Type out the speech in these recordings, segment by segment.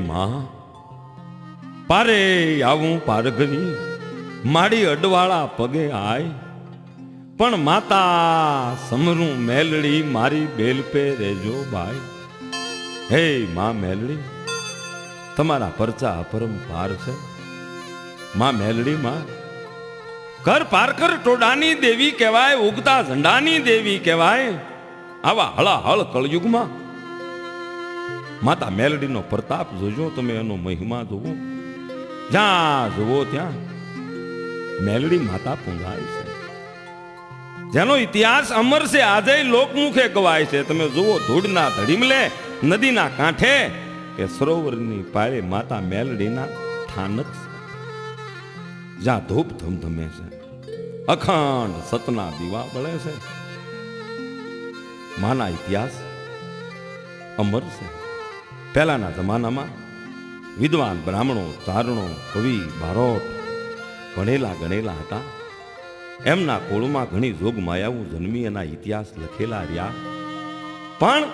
માં પારે આવું પારઘરી માડી અડવાળા પગે આય પણ માતા સમરું મેલડી મારી બેલ પે રેજો બાય. હે માં મેલડી તમારા પરચા અપરંપાર છે. માં મેલડી માં કર પારકર ટોડાની દેવી કહેવાય, ઉગતા ઝંડાની દેવી કહેવાય. આવા હળાહળ કળયુગમાં માતા મેલડીનો પ્રતાપ જોજો તમે, એનો મહિમા જોવો. જ્યાં જોવો ત્યાં મેલડી માતા પૂંજાય છે, જેનો ઇતિહાસ અમર છે, આજે લોકમુખે ગવાય છે. તમે જુઓ ધૂળના ધડીમલે નદીના કાંઠે કે સરોવરની પાળે માતા મેલડીના સ્થાનક છે, જ્યાં ધૂપ ધમધમે છે, અખંડ સતના દીવા બળે છે. માના ઇતિહાસ અમર છે. પહેલાના જમાનામાં વિદ્વાન બ્રાહ્મણો, ચારણો, કવિ, બારોટ ભણેલા ગણેલા હતા. એમના કોળમાં ઘણી જોગ માયાઓ જન્મી, એના ઇતિહાસ લખેલા રહ્યા. પણ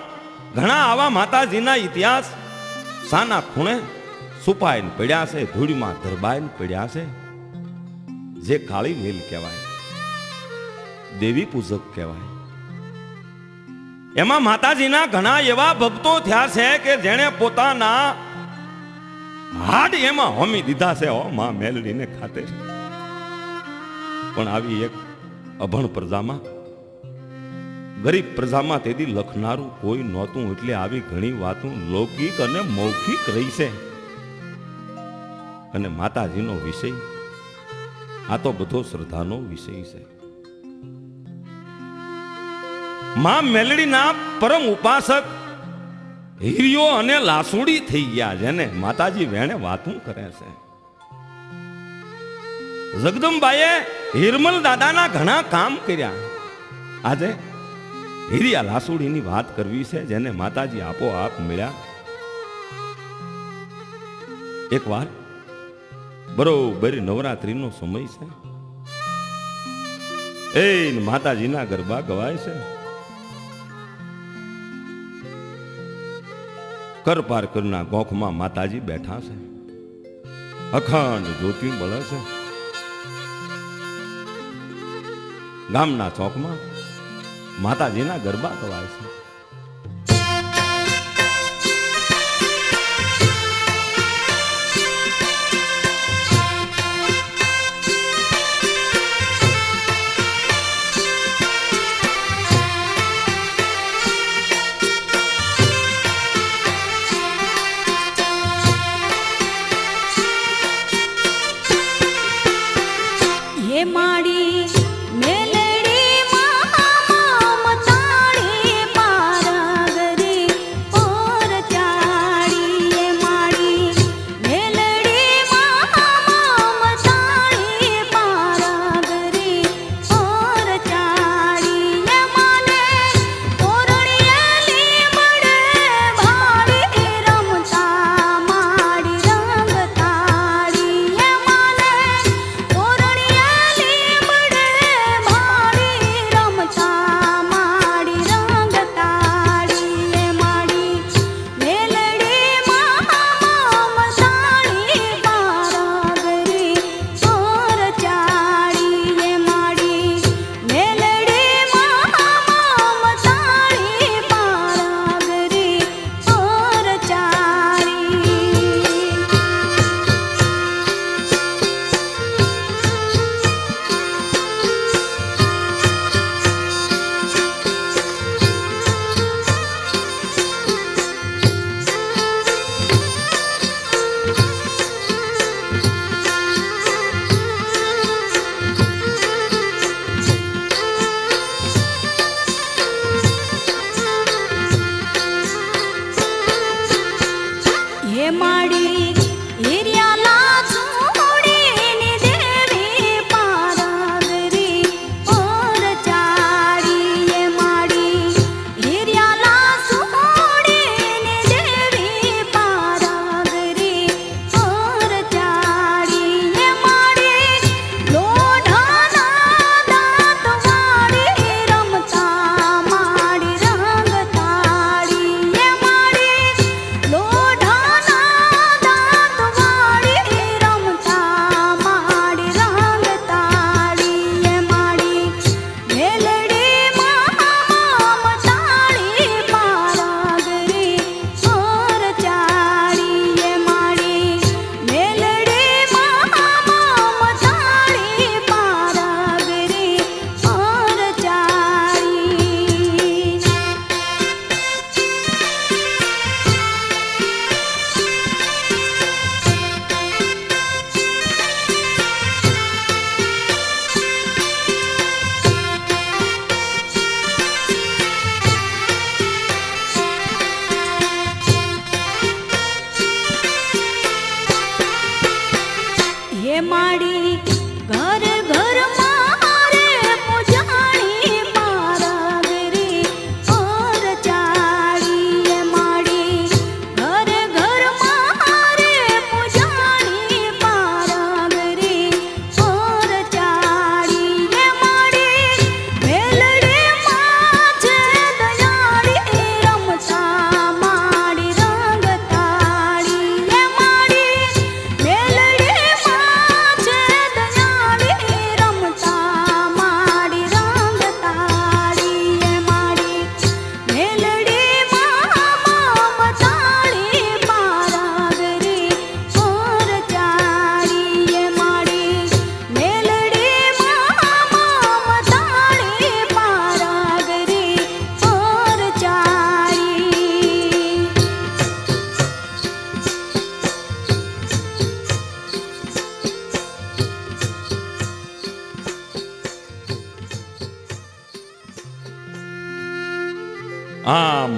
ઘણા આવા માતાજીના ઇતિહાસ સાના ખૂણે છુપાઈને પડ્યા છે, ધૂળમાં ધરબાઈને પડ્યા છે. જે કાળી વેલ કહેવાય, દેવી પૂજક કહેવાય. એમાં માતાજીના ઘણા એવા ભક્તો થયા છે કે જેણે પોતાના હાડ એમાં હોમી દીધા છે. હો માં મેલડીને ખાતે. પણ આવી એક અભણ પ્રજામાં, ગરીબ પ્રજામાં તેથી લખનારું કોઈ નહોતું, એટલે આવી ઘણી વાતો લૌકિક અને મૌખિક રહી છે. અને માતાજીનો વિષય આ તો બધો શ્રદ્ધાનો વિષય છે. માં મેલડીના પરમ ઉપાસક હીરિયો અને લાસુડી થઈ ગયા, જેને માતાજી વેણે વાતું કરે છે. જગદંબાએ હિરમલ દાદાના ઘણા કામ કર્યા. આજે હીરિયા લાસુડીની વાત કરવી છે, જેને માતાજી આપોઆપ મળ્યા. એક વાર બરોબર નવરાત્રીનો સમય છે, એ માતાજીના ગરબા ગવાય છે. કરપારકરના ગોખમાં માતાજી બેઠા છે, અખંડ જ્યોતિ બળે છે. ગામના ચોકમાં માતાજીના ગરબા ગવાય છે. હે માડી મેલડી મા મતાડી મા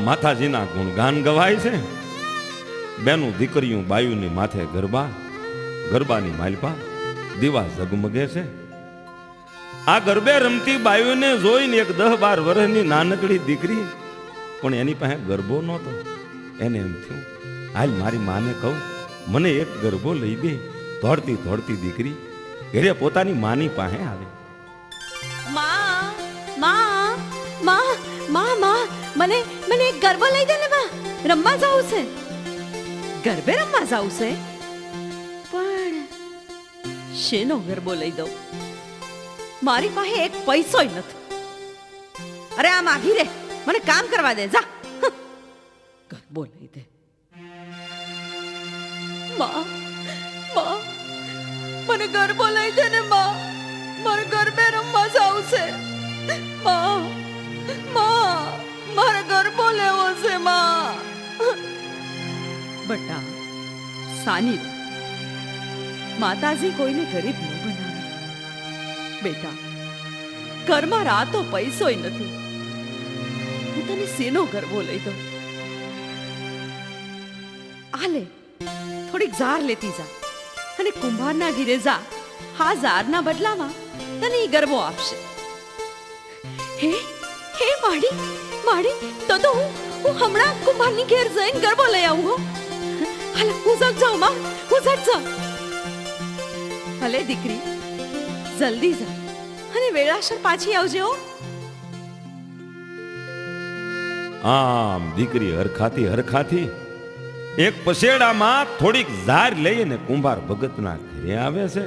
માતાજીના ગુણગાન ગવાય છે. બેનું દીકરીયું બાયુની માથે ગરબા, ગરબાની માલપા દીવા ઝગમગે છે. આ ગરબે રમતી બાયુને જોઈને એક 10-12 વર્ષની નાનકડી દીકરી, પણ એની પાસે ગરબો નહોતો. એને એમ થયું, હાલ મારી માને કહું, મને એક ગરબો લઈ દે. દોડતી દોડતી દીકરી ઘરે પોતાની માની પાસે આવે. માં માં માં માં માં મને મને એક ગરબો લઈ દે ને માં, રમવા જાવું છે. ગરબે રમવા જાવું છે, પણ શેનો ગરબો લઈ દઉં? મારી પાસે એક પૈસોય નથી. અરે આ માગી રે, મને કામ કરવા દે જા. ગરબો લઈ દે. માં માં મને ગરબો લઈ દે ને માં, મારે ગરબે રમવા જાવું છે. માં માં મારે ગરબો લેવો છે માં. બટા સાની રે, માતાજી કોઈને ગરીબ ન બનાવે. બેટા ઘરમાં રાતો પૈસોય નથી, હું તને શેનો ગરબો લઈ દઉં? આ લે થોડીક ઝાર લેતી જા અને કુંભારના ઘીરે જા. હા ઝારના બદલામાં તને ઈ ગરબો આપશે. હે હે માડી માડી, તો હું હમણાં કુંભારની ઘેર જઈને ગરબો લઈ આવું હો. હાલ હું જગ જાઉં માં, હું જગ જાઉં. ભલે દીકરી જલ્દી જા અને વેળાસર પાછી આવજે હો. આમ દીકરી હરખાતી હરખાતી એક પસેડામાં થોડીક ઝાર લઈને કુંભાર ભગતના ઘરે આવે છે.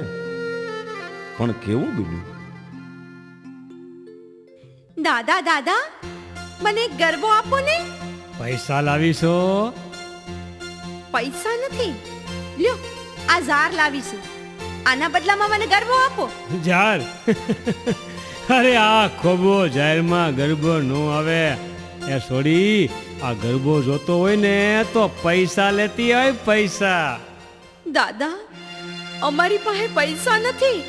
પણ કેવું બન્યું? દાદા દાદા મને એક ગરબો આપો ને. પૈસા લાવીશો? પૈસા નથી, લ્યો આ ઝાર લાવીશું. આના બદલામાં મને ગરબો આપો. જાર? અરે આ ખોબો જાહેરમાં ગરબો નો આવે. એ છોડી, આ ગરબો જોતો હોય ને તો પૈસા લેતી હોય, પૈસા. દાદા અમારી પાસે પૈસા નથી,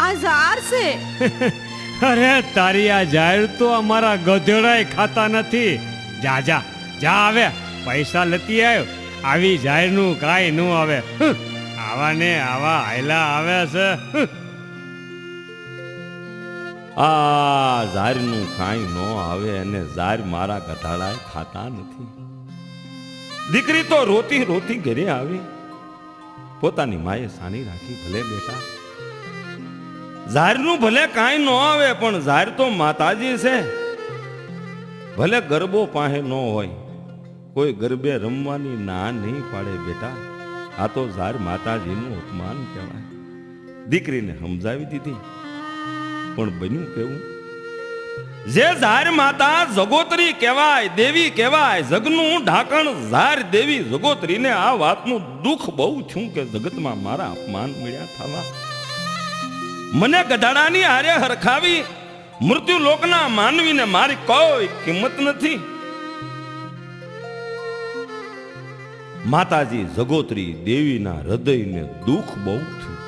આ ઝાર છે. અરે તારી આ જાહેર તો અમારા ગધેડાય ખાતા નથી. જા જા જા, આવે પૈસા લેતી આવ્યો. આવી જાહેરનું કાંઈ ન આવે. આવા ને આવા હાયલા આવે છે. આ ઝારનું કાંઈ ન આવે અને ઝાર મારા ગધાડા ખાતા નથી. દીકરી તો રોતી રોતી ઘરે આવી. પોતાની માએ સાની રાખી, ભલે બેટા ઝારનું ભલે કાંઈ ન આવે, પણ ઝાર તો માતાજી છે. ભલે ગરબો પાસે ન હોય, કોઈ ગરબે રમવાની ના નહીં પાડે બેટા. આ તો ઝાર માતાજીનું અપમાન કહેવાય. દીકરીને સમજાવી દીધી, પણ બન્યું કેવું? જે ઝાર માતા જગોતરી કહેવાય, દેવી કહેવાય, જગનું ઢાંકણ ઝાર દેવી જગોતરીને આ વાતનું દુઃખ બહુ થયું કે જગતમાં મારા અપમાન મળ્યા થવા. મને ગધાડાની હારે હરખાવી મૃત્યુ લોકના માનવીને મારી કોઈ કિંમત નથી. માતાજી જગોતરી દેવીના હૃદયને દુઃખ બહુ થયું.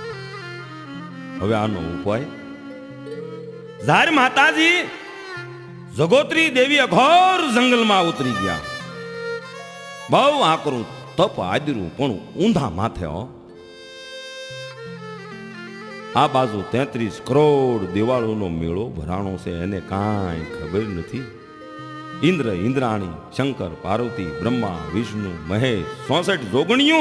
હવે આનો ઉપાય? ઝાર માતાજી જગોતરી દેવી અઘોર જંગલમાં ઉતરી ગયા. બહુ આકરું તપ આદર્યું, પણ ઊંધા માથે. આ બાજુ 33 કરોડ દિવાળોનો મેળો ભરાણો છે, એને કાંઈ ખબર નથી. ઇન્દ્ર ઇન્દ્રાણી, શંકર પાર્વતી, બ્રહ્મા વિષ્ણુ મહેશ, 64 જોગણીઓ,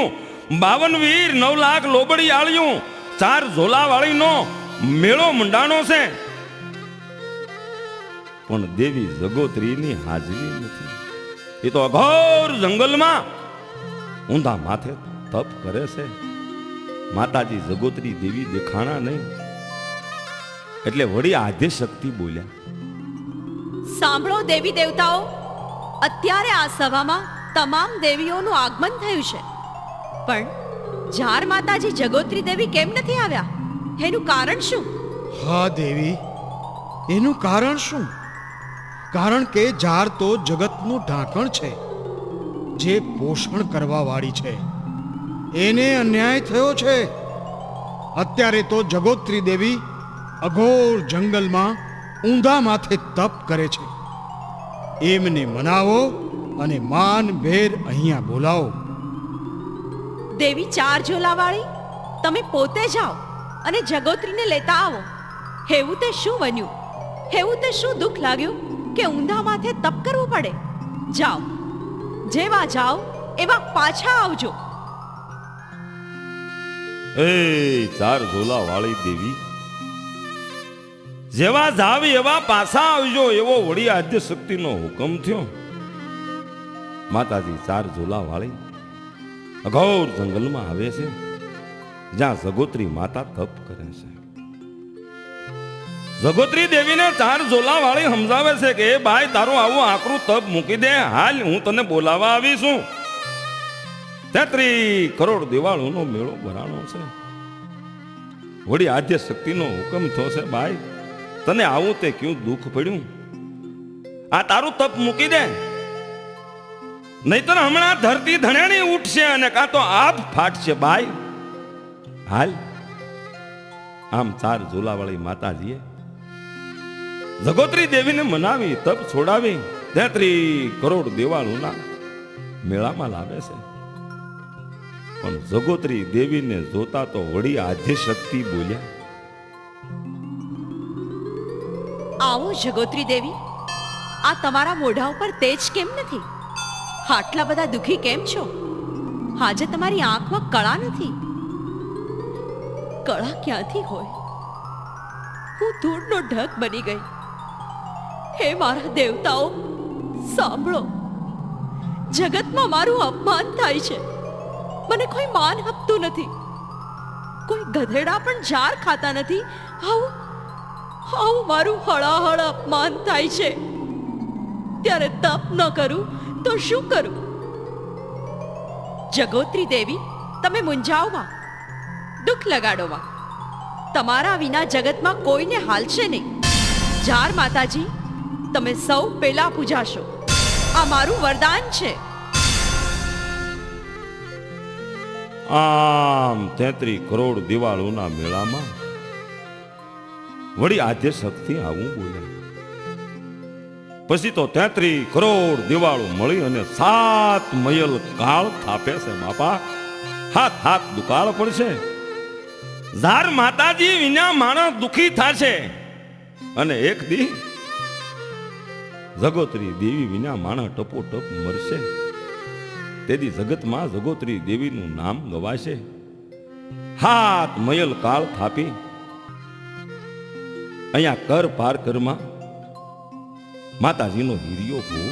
52 વીર, 9 લાખ લોબડી આળિયું, 4 ઝોલાવાળીનો મેળો મંડાણો છે. પણ દેવી જગોત્રીની હાજરી નથી. એ તો અઘોર જંગલમાં ઊંધા માથે તપ કરે છે. માતાજી જગોત્રી દેવી દેખાણા નહીં, એટલે વળી આદ્ય શક્તિ બોલ્યા. સાંભળો દેવી દેવતાઓ, અત્યારે આ સભામાં તમામ દેવીઓનું આગમન થયું છે, પણ ઝાર માતાજી જગોત્રી દેવી કેમ નથી આવ્યા? એનું કારણ શું? હા દેવી, એનું કારણ શું? કારણ કે ઝાર તો જગતનું ઢાંકણ છે, જે પોષણ કરવા વાળી છે. એને અન્યાય થયો છે. અત્યારે તો જગોત્રી દેવી અઘોર જંગલમાં ઊંધા માથે તપ કરે છે. એમને મનાવો અને માન ભેર અહીંયા બોલાવો. દેવી ચાર ઝોલાવાળી, તમે પોતે જાઓ અને જગોત્રીને લેતા આવો. હેવું તે શું બન્યું? હેવું તે શું દુઃખ લાગ્યું કે ઊંધા માથે તપ કરવું પડે? જાઓ, જેવા જાઓ એવા પાછા આવજો. એ ચાર ઝોલા વાળી દેવી, જેવા જાવ એવા પાછા આવજો, એવો વળી આદ્ય શક્તિનો હુકમ થયો. માતાજી ચાર ઝોલા વાળી અઘોર જંગલમાં આવે છે, જ્યાં જગોત્રી માતા તપ કરે છે. જગોત્રી દેવીને ચાર ઝોલા વાળી સમજાવે છે કે ભાઈ, તારું આવું આકરું તપ મૂકી દે, હાલ હું તને બોલાવા આવી છું. 33 કરોડ દિવાળોનો મેળો ભરાણો છે, વળી આદ્ય શક્તિનો હુકમ થયો છે. ભાઈ, તને આવું તે ક્યું દુઃખ પડ્યું? આ તારું તપ મૂકી દે, નહીતર હમણાં ધરતી ધણેણી ઉઠશે અને કાં તો આપ ફાટશે. ભાઈ હાલ. આમ ચાર ઝોલાવાળી માતાજીએ જગોત્રી દેવીને મનાવી, તપ છોડાવી, 33 કરોડ દેવાળોના મેળામાં લાવે છે. પણ જગોત્રી દેવીને જોતા તો વળી આદ્ય શક્તિ બોલ્યા, આવો જગોત્રી દેવી, આ તમારા મોઢા ઉપર તેજ કેમ નથી? આટલા બધા દુખી કેમ છો? આજે તમારી આંખમાં કળા નથી. કળા ક્યાંથી હોય? હું ધૂળનો ઢગ બની ગઈ. હે મારા દેવતાઓ, સાંભળો, જગતમાં મારું અપમાન થાય છે. મને કોઈ માન આપતું નથી, કોઈ ગધેડા પણ જાર ખાતા નથી. આવું મારું હળાહળ અપમાન થાય છે. ત્યારે તપ ન કરું તો શું કરું? જગોત્રી દેવી, તમે મૂંઝાઓમાં, દુઃખ લગાડોમાં. તમારા વિના જગતમાં કોઈને હાલશે નહીં. જાર માતાજી, તમે સૌ પેલા પૂજાશો. આ મારું વરદાન છે. આમ 33 કરોડ દિવાળોના મેળામાં વળી આદ્ય શક્તિ આવું બોલ્યા. પછી તો 33 કરોડ દિવાળો મળી અને 7 મયલ કાળ થાપે છે. બાપા, હાથ દુકાળ પડશે. ઝાર માતાજી વિના માણસ દુખી થશે, અને એક દી જગોત્રી દેવી વિના માણસ ટપોટપ મરશે. તેથી જગતમાં જગોત્રી દેવીનું નામ ગવાશે. 7 મયલ કાળ થાપી અહીંયા કર પાર કરમાં માતાજીનો હીરિયો ભૂ,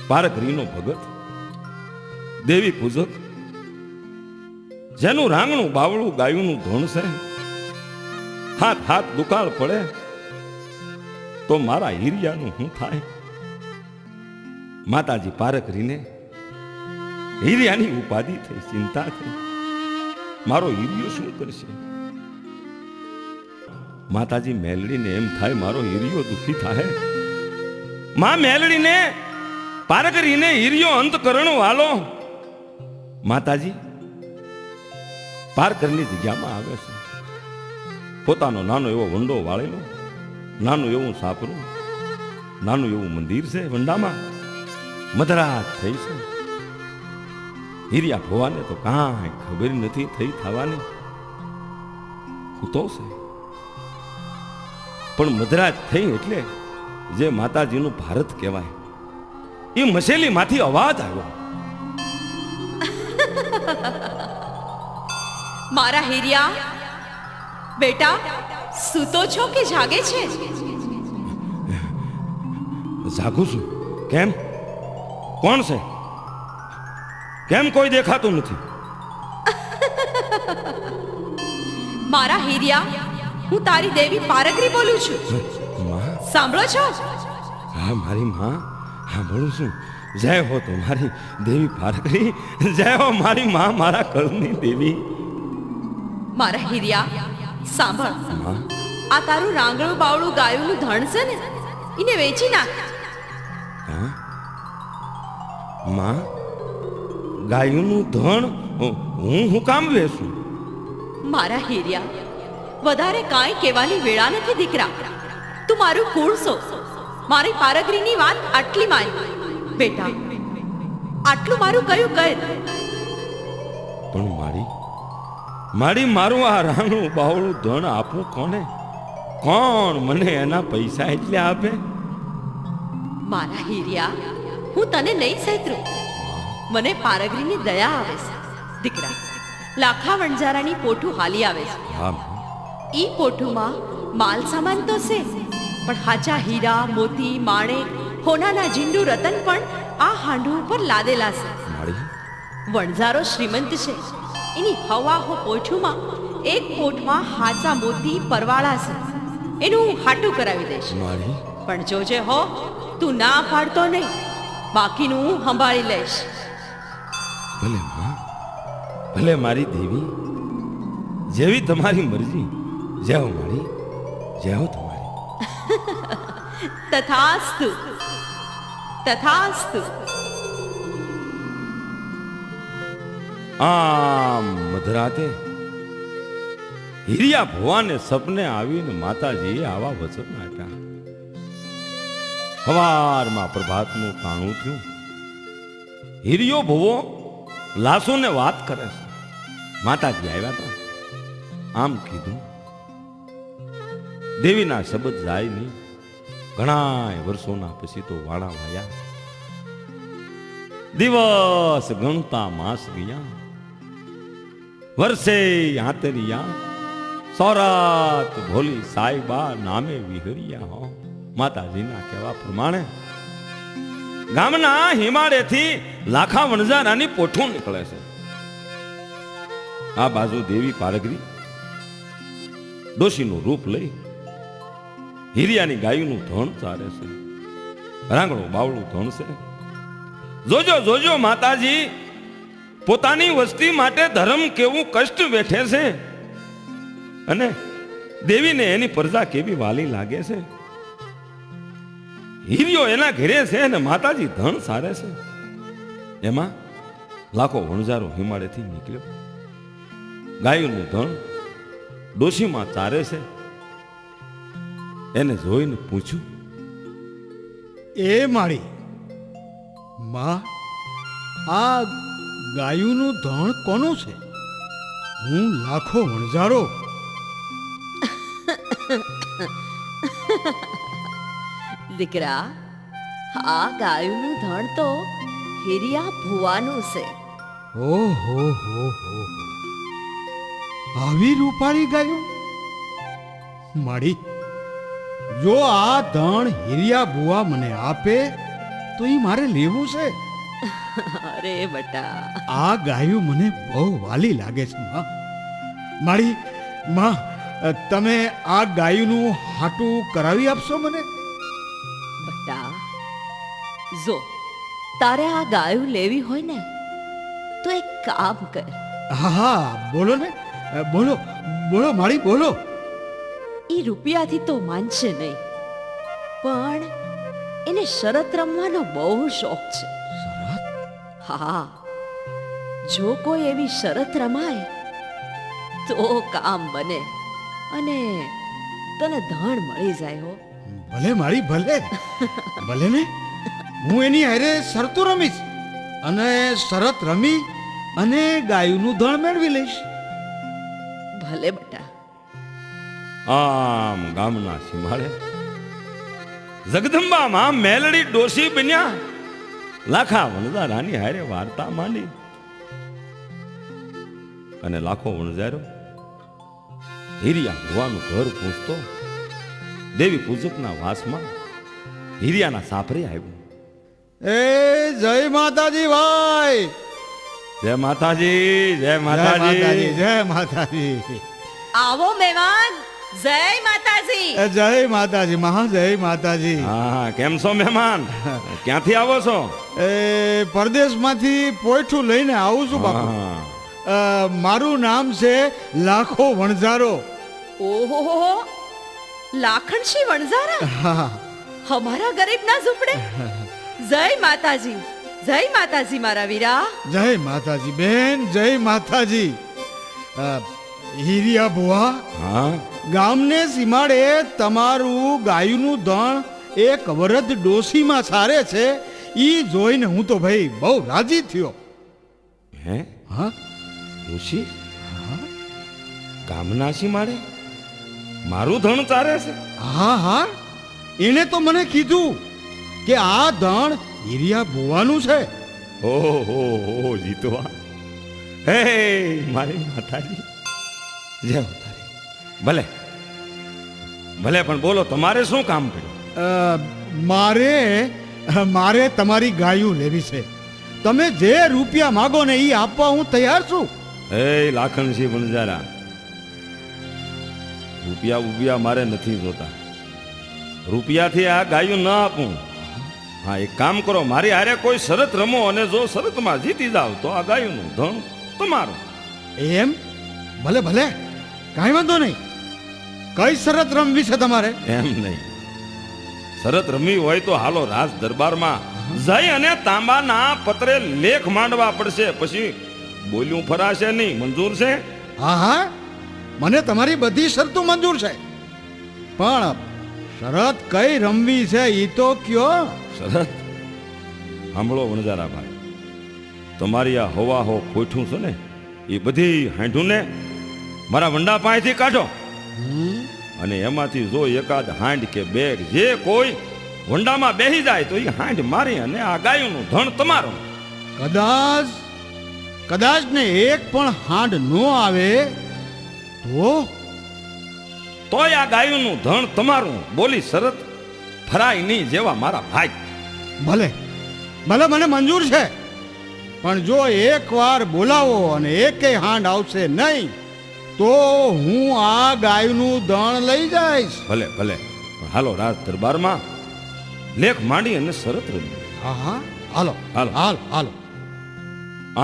પારકરીનો ભગત, દેવી પૂજક, જેનું રાંગણું બાવળું ગાયુંનું ધણ છે. હાથ દુકાળ પડે તો મારા હીરિયાનું શું થાય? માતાજી પારકરીને હીરિયાની ઉપાધિ થઈ, ચિંતા થઈ. મારો હીરિયો શું કરશે? માતાજી મેલડીને એમ થાય, મારો હીરિયો દુખી થાય. માં મેલડીને પારકરીને હીરિયો અંતકરણ વાલો માતાજી પારકરની જગ્યામાં આવે છે. પોતાનો નાનો એવો વંડો વાળેલો, નાનું એવું સાપરું, નાનું એવું મંદિર છે. વંડામાં મધરાત થઈ છે. હીરિયા ભવાને તો કાંઈ ખબર નથી થઈ થવાની, તો છે. પણ મધરાત થઈ એટલે જે માતાજીનું ભારત કહેવાય, એ મસેલી માંથી અવાજ આવ્યો. મારા હીરિયા, બેટા સૂતો છો કે જાગે છે? જાગું છું. કેમ? કોણ છે? કેમ કોઈ દેખાતું નથી? મારા હીરિયા, હું તારી દેવી પારકરી બોલું છું. માં? સાંભળો છો? હા, મારી માં, સાંભળું છું. જય હો તમારી દેવી પારકરી, જય હો મારી માં, મારા કળની દેવી. મારા હીરિયા, સાંભળ. માં? આ તારું રાંગણું બાવળું ગાયુંનું ધણ છે ને, એને વેચી નાખ. હા માં, ગાયુંનું ધણ હું કામ વેચું? મારા હીરિયા, વધારે કાંઈ કહેવાની વેળા નથી દીકરા. તું મારું કુળ છો. મારી પારકરીની વાત આટલી માય. બેટા, આટલું મારું કયું કર. પણ મારી મારું આ રાણું બાવળું ધન આપું કોને? કોણ મને એના પૈસા એટલે આપે? મારા હીરિયા, હું તને નહીં સહેતરું. મને પારગરીની દયા આવે છે. દીકરા, લાખા વણજારાની પોઠું હાલી આવે છે. હા ઈ પોઠુમાં માલ સામાન તો છે, પણ હાચા હીરા, મોતી, માણેક, હોનાના ઝીંડુ રતન પણ આ હાંડું ઉપર લાદેલા છે. મારી વણઝારો શ્રીમંત છે. એની હવા હો પોઠુમાં એક પોઠમાં હાચા મોતી પરવાળા છે. એનું હાટું કરાવી દઈશ. મારી પણ જોજે હો, તું ના પાડતો નહીં, બાકીનું હું સંભાળી લઈશ. ભલે માં, ભલે મારી દેવી, જેવી તમારી મરજી. જય હો મારી, જય હો તમારી. તથાસ્તુ, તથાસ્તુ. આમ મધરાતે હિરિયા ભુવાને સપને આવીને માતાજીએ આવા વચન આપ્યા. સવારમાં પ્રભાતનું કાણું થયું. હિરિયો ભુવો લાસુને વાત કરે છે. માતાજી આવ્યા હતા. આમ કીધું, દેવીના શબ્દ જાય નહીં. ઘણા વર્ષોના પછી તો વાળા વાયા. દિવસ ગણતા માસ ગયા. વર્ષે આંતરિયા. સૌરાત ભોલી સાઈબા નામે વિહરિયા. હો માતાજીના કહેવા પ્રમાણે ગામના હિમાળેથી લાખા વણઝારાની પોઠું નીકળે છે. આ બાજુ દેવી પારગરી ડોશીનું રૂપ લઈ હિરિયાની ગાયનું ધણ ચારે છે. રાંગણું બાવળું ધણ છે. જોજો જોજો માતાજી પોતાની વસ્તી માટે ધર્મ કેવું કષ્ટ વેઠે છે, અને દેવીને એની પ્રજા કેવી વાલી લાગે છે. હિરિયો એના ઘેરે છે અને માતાજી ધન સારે છે. એમાં લાખો વણઝારો હિમાળેથી નીકળ્યો. ગાયનું ધન ડોશીમાં ચારે છે. એને જોઈને પૂછ્યું, એ મારી માં, આ ગાયુનું ધણ કોનું છે? હું લાખો વણઝારો. દીકરા, આ ગાયનું ધણ તો હિરિયા ભુવાનું છે. ઓહો હો હો, આવી રૂપાળી ગાયું મારી. જો આ ધણ હિરિયા બુઆ મને આપે તો એ મારે લેવું છે. અરે બટા, આ ગાયું મને બહુ વાલી લાગે છે માં. મારી માં, તમે આ ગાયનું હાટું કરાવી આપશો મને? બટા, જો તારે આ ગાયું લેવી હોય ને તો એક કામ કર. હા હા, બોલો ને, બોલો બોલો મારી, બોલો. એ રૂપિયાથી તો માનશે નહીં, પણ એને શરત રમવાનો બહુ શોખ છે. શરત? હા, જો કોઈ એવી શરત રમાય તો કામ બને અને તને ધણ મળી જાય. હો ભલે મારી, ભલે ભલે ને. હું એની હારે શરતો રમીશ અને શરત રમી અને ગાયનું ધણ મેળવી લઈશ. ભલે બટા. આમ ગામના સીમાડે જગદંબામાં મેલડી ડોશી બન્યા. લાખા વણઝારાની હારે વાર્તા માંડી અને લાખો વણઝારો હિરિયા ભુવાનું ઘર પૂછતો દેવી પૂજકના વાસમાં હિરિયાના સાપરે આવ્યો. એ જય માતાજી ભાઈ. જય માતાજી, જય માતાજી. જય માતાજી. આવો મહેમાન. જય માતાજી. જય માતાજી મહા, જય માતાજી. હા, કેમ છો મહેમાન? ક્યાંથી આવો છો? એ પરદેશમાંથી પોઠું લઈને આવું છું બાપુ. હા. મારું નામ છે લાખો વણઝારો. ઓહો, લાખણશી વણઝારા હા, હમારા ગરીબના ઝૂંપડે. જય માતાજી, જય માતાજી મારા વીરા. જય માતાજી બેન, જય માતાજી. હિરિયા બુઆ, હા, ગામને સીમાડે તમારું ગાયનું ધણ એક વરદ ડોસીમાં સારે છે. ઈ જોઈને હું તો ભાઈ બહુ રાજી થયો. હે હા ઋષિ કામનાશી મારે મારું ધણ ચારે છે. હા હા એને તો મને કીધું કે આ ધણ હીરિયા ભુવાનું છે. ઓહો જીતવા હે મારી માતાજી જય હો તારી. ભલે ભલે પણ બોલો તમારે શું કામ પડ્યું? મારે તમારી ગાયું લેવી છે. તમે જે રૂપિયા માગો ને એ આપવા હું તૈયાર છું. હે લાખણસિંહ વણજારા રૂપિયા ઉપિયા મારે નથી જોતા. રૂપિયાથી આ ગાયું ન આપું. હા એક કામ કરો મારી હારે કોઈ શરત રમો અને જો શરતમાં જીતી જાવ તો આ ગાયુંનું ધણ તમારું. એમ ભલે ભલે કાંઈ વાંધો નહીં. કઈ શરત રમવી છે તમારે? એમ નહીં શરત રમી હોય તો હાલો રાજ દરબારમાં જઈ અને તાંબાના પત્રે લેખ માંડવા પડશે. પછી બોલ્યું ફરાશે નહીં. મંજૂર છે? હા હા મને તમારી બધી શરતો મંજૂર છે, પણ શરત કઈ રમવી છે એ તો કયો. શરત સાંભળો વણજારા ભાઈ, તમારી આ હવા હો કોઠું છે ને એ બધી હાંઢું ને મારા વંડા પાસેથી કાઢો અને એમાંથી જો એકાદ હાંડ કે બેગ જે કોઈ વંડામાં બેસી જાય તો એ હાંડ મારી અને આ ગાયનું ધણ તમારું. કદાચ કદાચ ને એક પણ હાંડ નો આવે તો તોય આ ગાયનું ધણ તમારું. બોલી શરત ફરાય નહીં જેવા મારા ભાઈ. ભલે ભલે મને મંજૂર છે, પણ જો એકવાર બોલાવો અને એકેય હાંડ આવશે નહીં તો હું આ ગાયનું ધણ લઈ જઈશ. ભલે ભલે પણ હાલો રાજ દરબારમાં લેખ માંડી અને શરત રમી. હા હા હાલો હાલો. હાલ હાલો.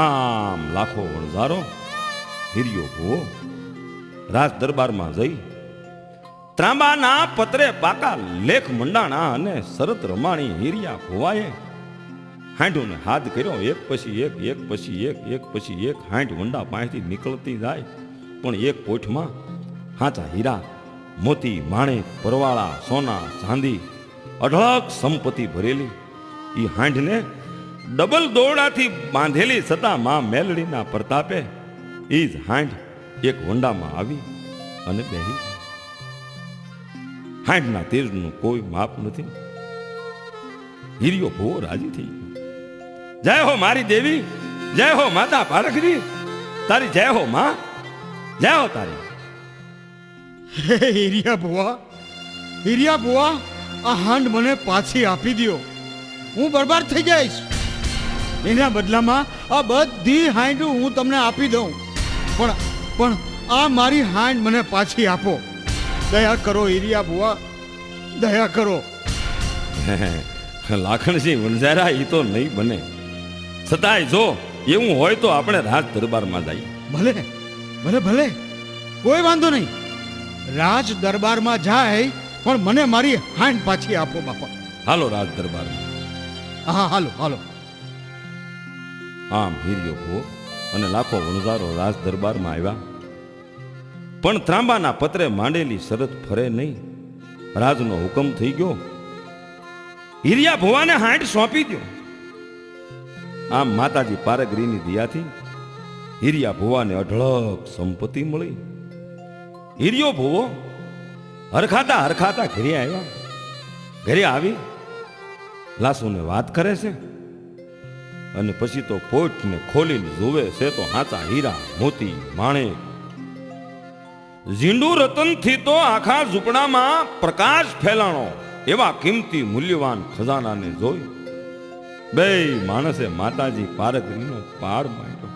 આમ લાખો વણઝારો હિરિયો ભૂવો રાજ દરબારમાં જઈ ત્રાંબાના પત્રે પાકા લેખ મંડાણા અને શરત રમાણી હિરિયા ભુવાએ હાંઢુને હાથ કર્યો. એક પછી એક એક પછી એક એક પછી એક હાંઢ વંડા પાસેથી નીકળતી જાય, પણ એક પોઠમાં હાચા હીરા મોતી માણેક પરવાળા સોના ચાંદી અઢળક સંપત્તિ ભરેલી એ હાંઢને ડબલ દોરડાથી બાંધેલી છતાં માં મેલડીના પ્રતાપે એ જ હાંઢ એક વંડામાં આવી અને બેહી. હાંઢના તેજનું કોઈ માપ નથી. હિરિયો ભૂવો રાજી થઈ ગયો. જય હો મારી દેવી, જય હો માતા પારખરી, તારી જય હો માં, જય હો તારી. હે હીરિયા ભુવા, આ હાંડ મને પાછી આપી દ્યો. હું બરબાદ થઈ જઈશ. એના બદલામાં આ બધી હાંડ હું તમને આપી દઉં, પણ આ મારી હાંડ મને પાછી આપો. દયા કરો હીરિયા ભુવા, દયા કરો. લાખણસિંહ વણઝારા એ તો નહીં બને. છતાંય જો એવું હોય તો આપણે રાજ દરબારમાં જઈએ. ભલે ભલે ભલે કોઈ વાંધો નહીં. રાજ દરબારમાં જાય પણ મને મારી હાંડ પાછી આપો બાપા. હાલો રાજ દરબારમાં. હા હાલો હાલો. આમ હિરિયો ભૂવો અને લાખો વણઝારો રાજ દરબારમાં આવ્યા, પણ ત્રાંબાના પત્રે માંડેલી શરત ફરે નહીં. રાજનો હુકમ થઈ ગયો. હિરિયા ભુવાને હાંડ સોંપી દો. આમ માતાજી પારગરીની દયાથી હિરિયા ભુવાને અઢળક સંપત્તિ મળી. હિરિયો ભુવો હરખાતા ઘરે આવ્યા. ઘરે આવી લાસુને વાત કરે છે અને પછી તો પોટને ખોલીને જોવે છે તો હાચા હીરા મોતી માણેક ઝીંડુ રતનથી તો આખા ઝૂંપડામાં પ્રકાશ ફેલાણો એવા કિંમતી મૂલ્યવાન ખજાનાને જોઈ બે માણસે માતાજી પારગરીનો પાર માંડ્યો.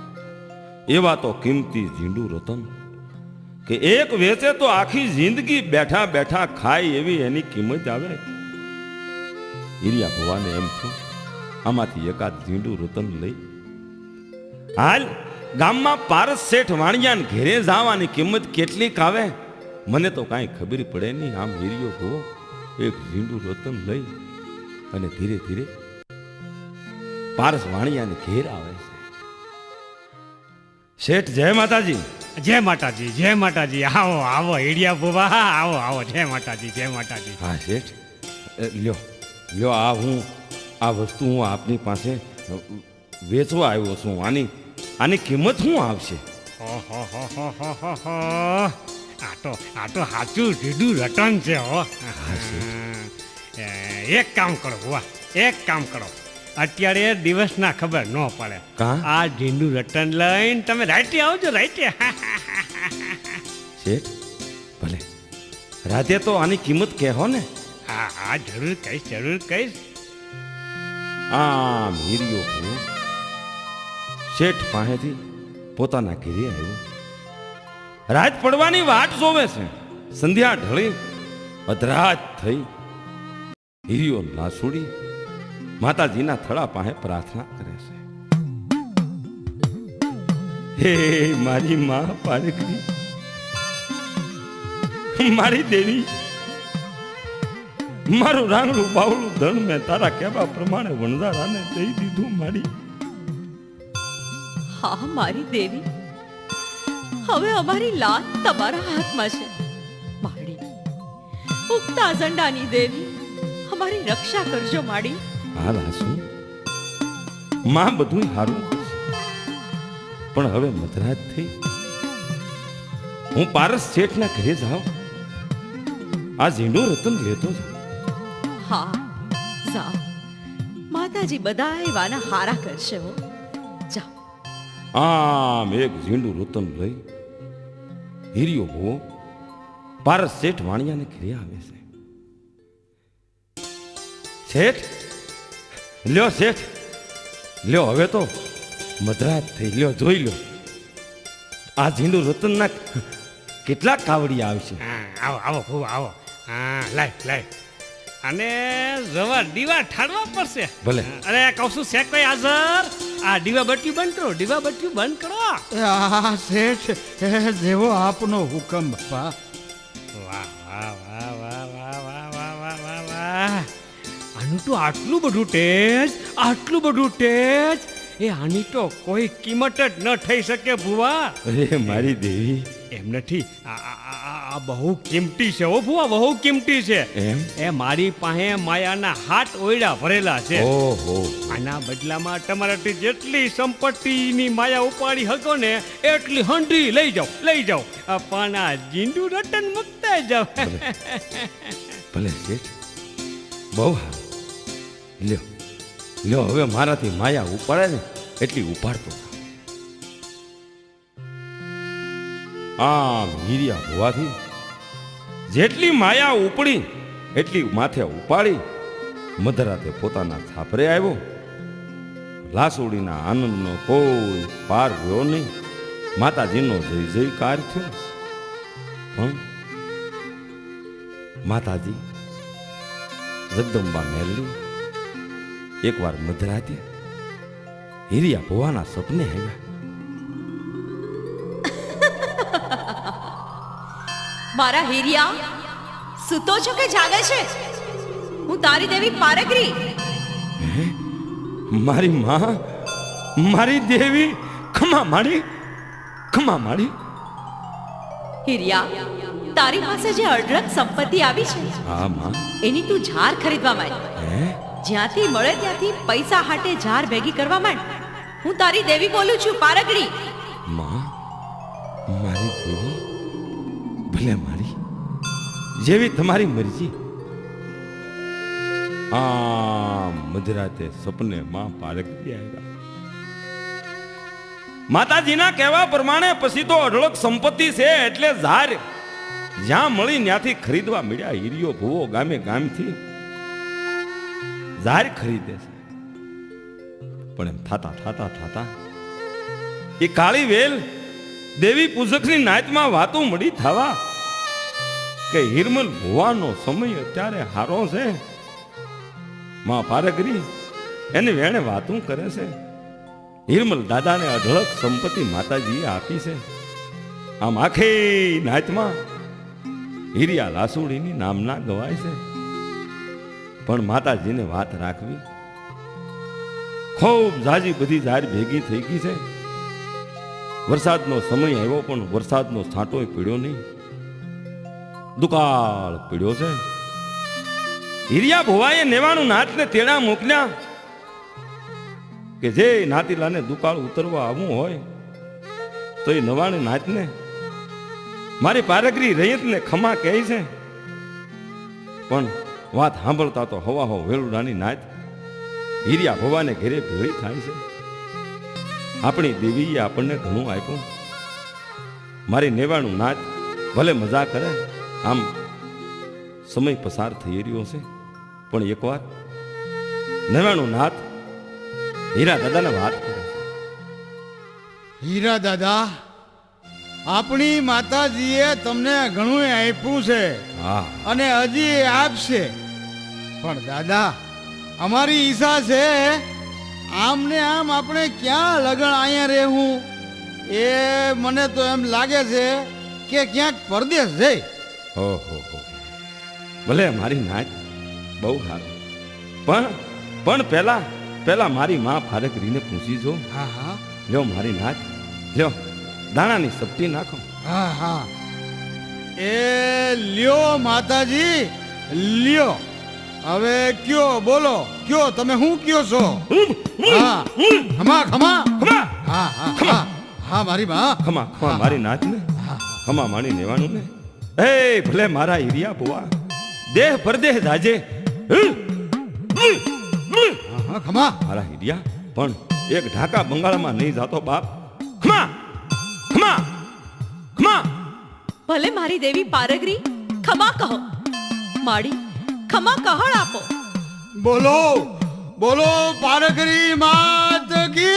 એવા તો કિંમતી ઝીંડુ રતન કે એક વેચે તો આખી જિંદગી બેઠા બેઠા ખાય એવી એની કિંમત આવે. હિરિયા ભુવાને એમ થયું આમાંથી એકાદ ઝીંડુ રતન લઈ હાલ ગામમાં પારસ શેઠ વાણિયાને ઘેરે જવાની કિંમત કેટલીક આવે મને તો કાંઈ ખબર પડે નહીં. આમ હિરિયો ભુવો એક ઝીંડુ રતન લઈ અને ધીરે ધીરે પારસ વાણિયાને ઘેર આવે છે. શેઠ જય માતાજી. જય માતાજી, જય માતાજી. આવો આવો હીડિયા ભુવા, આવો આવો. જય માતાજી, જય માતાજી. હા શેઠ લ્યો લ્યો આ હું આ વસ્તુ હું આપની પાસે વેચવા આવ્યો છું. આની કિંમત શું આવશે? આ તો સાચું સીધું રટન છે હો. એક કામ કરો બુઆ, એક કામ કરો. અત્યારે દિવસના ખબર ન પડે. કાં? આ ઢીંડું રટન લઈને તમે રાઈટે આવજો, રાઈટે. શેઠ ભલે રાતે તો આની કિંમત કહેવો ને. હા હા, જરૂર કહીશ, જરૂર કહીશ. આમ હીરિયો હું શેઠ પાસેથી પોતાના ઘેરે આવ્યો. રાત પડવાની વાટ જોવે છે. સંધ્યા ઢળી અધરાત થઈ. હીરિયો લાસુડી માતાજીના થડા પાસે પ્રાર્થના કરે છે. હે મારી માં પારકરી, મારી દેવી, મારું રાંગડું બાવળું ધન મેં તારા કહેવા પ્રમાણે વણઝારાને દઈ દીધું. મારી હા મારી દેવી, હવે અમારી લાત તમારા હાથમાં છે. માડી, ઉગતા ઝંડાની દેવી, અમારી રક્ષા કરજો માડી. હા લાસુ, માં બધું સારું કરશે. પણ હવે મધરાત થઈ, હું પારસ શેઠના ઘરે જાઉં. આ ઝીંડો રતન લેતો જાઉં. હા જાઓ, માતાજી બધાય વાના હારા કરશે હો. જાઓ. આમ એક ઝીંડું રતન લઈ હીરિયો ભો પારસ શેઠ વાણિયાને ઘરે આવે છે. શેઠ લ્યો, શેઠ લ્યો, હવે તો મધરાત થઈ. લ્યો જોઈ લો, આ ઝીંડું રતનના કેટલા કાવડિયા આવશે. હા, આવો આવો ભૂવા આવો. હા, લાય લાય. અને જવા દીવા ઠાડવા પડશે. ભલે. અરે કહું છું શેખ ભાઈ હાજર. આ દીવા બત્તી બંધ કરો, દીવા બત્તી બંધ કરો. આ શેઠ જેવો આપનો હુકમ બાપા. વાહ વાહ વાહ વાહ વાહ વાહ વાહ વાહ વાહ વાહ. આનું તો આટલું બધું તેજ, આટલું બધું તેજ. એ આની તો કોઈ કિંમત જ ન થઈ શકે ભુવા. અરે મારી દેવી, એમ નથી, આ બહુ કિંમતી છે ઓ ભુવા, બહુ કિંમતી છે. એમ? એ મારી પાસે માયાના હાથ ઓયડા ભરેલા છે. ઓહો, આના બદલામાં તમારાથી જેટલી સંપત્તિની માયા ઉપાડી શકો ને એટલી હંડી લઈ જાઓ, લઈ જાઓ. પણ આ જીંડું રટન મુકતા જાઓ. ભલે શેઠ, બહુ સારું. લ્યો લ્યો, હવે મારાથી માયા ઉપાડે ને એટલી ઉપાડતો થાવ. આમ હીરિયા હોવાથી જેટલી માયા ઉપડી એટલી માથે ઉપાડી મધરાતે પોતાના છાપરે આવ્યો. લાસુડીના આનંદનો કોઈ પાર રહ્યો નહીં. માતાજીનો જય જયકાર થયો. પણ માતાજી જગદંબા મેલડી એકવાર મધરાતે હીરિયા ભુવાના સપને આવ્યા. મારા હીરિયા, સૂતો છો કે જાગે છે? હું તારી દેવી પારકરી. મારી માં, મારી દેવી, ખમા માડી, ખમા માડી. હીરિયા, તારી પાસે જે અઢળક સંપત્તિ આવી છે હા માં. એની તું ઝાર ખરીદવા માંડ. હે? જ્યાંથી મળે ત્યાંથી પૈસા હાટે ઝાર ભેગી કરવા માંડ. હું તારી દેવી બોલું છું, પારકરી. માં, મારી દેવી, ભલે મારી જેવી તમારી મરજી. આ મધરાતે સપને માં પારકરી આવ્યા. માતાજીના કહેવા પ્રમાણે પછી તો અઢળક સંપત્તિ છે એટલે ઝાર જ્યાં મળી ત્યાંથી ખરીદવા મળ્યા. હીરિયો ભુવો ગામે ગામથી ઝાર ખરીદે છે. પણ એમ થાતા થાતા થાતા એ કાળી વેલ દેવી પૂજકની નાચમાં વાતો મળી થવા કે હિરમલ ભુવાનો સમય અત્યારે હારો છે. માં પારકરી એને વેણે વાતું કરે છે. હિરમલ દાદાને અઢળક સંપત્તિ માતાજીએ આપી છે. આમ આખી નાચમાં હીરિયા લાસુડીની નામના ગવાય છે. પણ માતાજીને વાત રાખવી. ખૂબ ઝાજી બધી ઝાર ભેગી થઈ ગઈ છે. વરસાદનો સમય આવ્યો પણ વરસાદનો છાંટોય પીડ્યો નહીં. દુકાળ પીડ્યો છે. હીરિયા ભુવાએ નેવાણું નાથને તેડા મોકલ્યા. કે જે નાતીલાને દુકાળ ઉતરવા આવવું હોય તો એ નવાણી નાતને મારી પારગરી રૈયતને ખમા કહે છે. પણ વાત સાંભળતા તો હવા હો વેલુડાની નાત હીરિયા ભવાને ઘેરે ભેળી થાય છે. આપણી દેવીએ આપણને ઘણું આપ્યું. મારી નેવાણું નાચ ભલે મજા કરે, આમ સમય પસાર થઈ રહ્યો છે, પણ એકવાર નેવાણું નાથ હીરા દાદાને વાત કરે છે. હીરા દાદા, આપણી માતાજીએ તમને ઘણું આપ્યું છે હા અને હજી આપશે. પણ દાદા, અમારી ઈચ્છા છે આમ ને આમ આપણે ક્યાં લગન અહીંયા રહેવું. એ મને તો એમ લાગે છે કે ક્યાંક પરદેશ જઈ. હો ભલે મારી નાચ બહુ સારું, પણ પહેલા મારી માં ફારકરીને પૂછી જો. હા હા લ્યો મારી નાચ, લ્યો દાણાની સપટી નાખો. હા હા, એ લ્યો માતાજી લ્યો. હવે કયો, બોલો કયો, તમે શું કયો છો? હા, ખમા ખમા ખમા હા હા હા હા મારી માં. ખમા ખમા મારી નાચ ને, ખમા માણી નેવાનું ને. એ ભલે મારા હીરિયા બુઆ દેહ પરદેહ જાજે, હા હા ખમા. મારા હીરિયા પણ એક ઢાકા બંગાળમાં નહીં જાતો બાપ. ખમા ખમા ખમા. ભલે મારી દેવી પારગરી ખમા કહો. માડી ખમા કહળ આપો. બોલો બોલો પારકરી માત કી.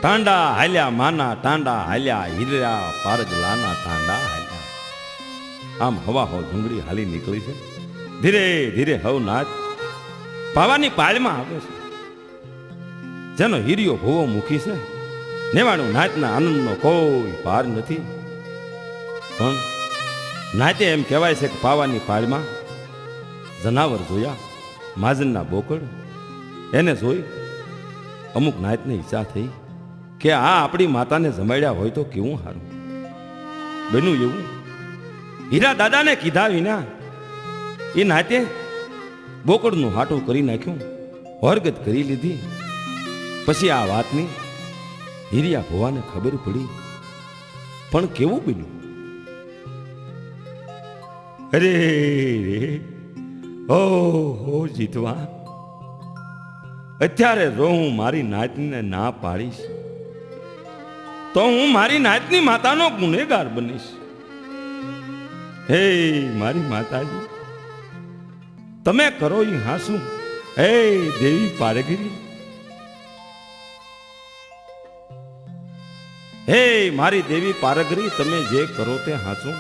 ટાંડા હાલ્યા માના ટાંડા હાલ્યા હીરા પારજલાના ટાંડા હાલ્યા. આમ હવા હો ડુંગળી હાલી નીકળી છે. ધીરે ધીરે હવ નાચ પાવાની પાળમાં આવે છે. જેનો હીરિયો ભોવો મૂકી છે નેવાણું નાચના આનંદનો કોઈ પાર નથી. પણ નાચે એમ કહેવાય છે કે પાવાની પાળમાં જનાવર જોયા માજનના બોકડ એને જોઈ અમુક નાચને ઈચ્છા થઈ કે આ આપણી માતાને જમાડ્યા હોય તો કેવું સારું બન્યું. એવું હીરા દાદાને કીધા વિના એ નાતે બોકડનું હાટું કરી નાખ્યું, હરગત કરી લીધી. પછી આ વાતની હીરિયા ભોવાને ખબર પડી. પણ કેવું બન્યું? અરે રે ઓહો જીતવા, અત્યારે જો હું મારી નાતને ના પાડીશ તો હું મારી નાતની માતાનો ગુનેગાર બનીશ. હે મારી માતાજી, તમે કરો ઈ હાસુ. હે દેવી પારગરી, હે મારી દેવી પારગરી, તમે જે કરો તે હાસુ.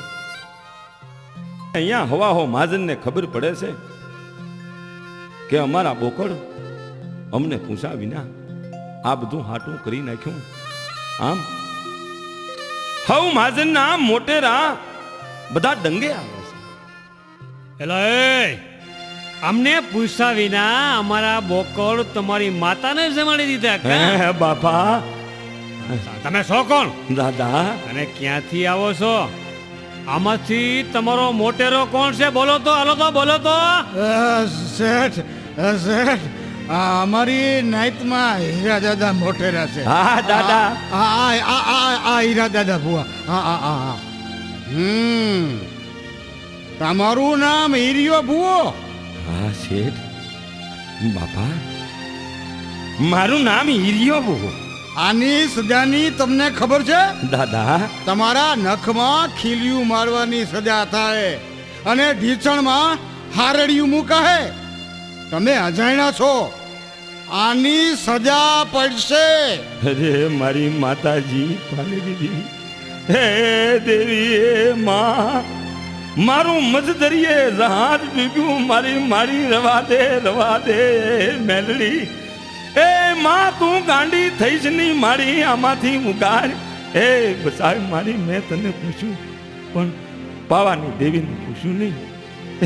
અહીંયા હવા હો મહાજનને ખબર પડે છે કે અમારા બોકડ અમને પૂછા વિના આ બધું હાટું કરી નાખ્યું. આમ હવ મહાજનના મોટેરા બધા ડંગે આવે છે. એલા એ અમને પૂછ્યા વિના અમારા બોકડ તમારી માતાને જમાડી દીધા કે? હે બાપા, તમે છો કોણ દાદા? અને ક્યાંથી આવો છો? આમાંથી તમારો મોટેરો કોણ છે? બોલો તો, હાલો તો, બોલો તો. શેઠ શેઠ, આ અમારી નાઈતમાં હીરા દાદા મોટેરા છે. હા દાદા. આ હીરા દાદા ભુવા. હા. તમારું નામ હીરિયો ભુવો? હા શેઠ. બાપા, મારું નામ હીરિયો બહુ. આની સજાની તમને ખબર છે? દાદા, તમારા નખમાં ખીલિયું મારવાની સજા થાય અને ઢીચણમાં હારડિયું મુકાય. તમે અજાણ્યા છો, આની સજા પડશે. અરે મારી માતાજી પાલગીરી, હે દેવી, હે માં, મારું મજદરીએ જહાજ ડૂબ્યું. મારી રવા દે મેલડી. એ માં, તું ગાંડી થઈશ નહીં મારી, આમાંથી ઉગાડ. એ બસાવ મારી, મેં તને પૂછ્યું પણ પાવાની દેવીને પૂછ્યું નહીં.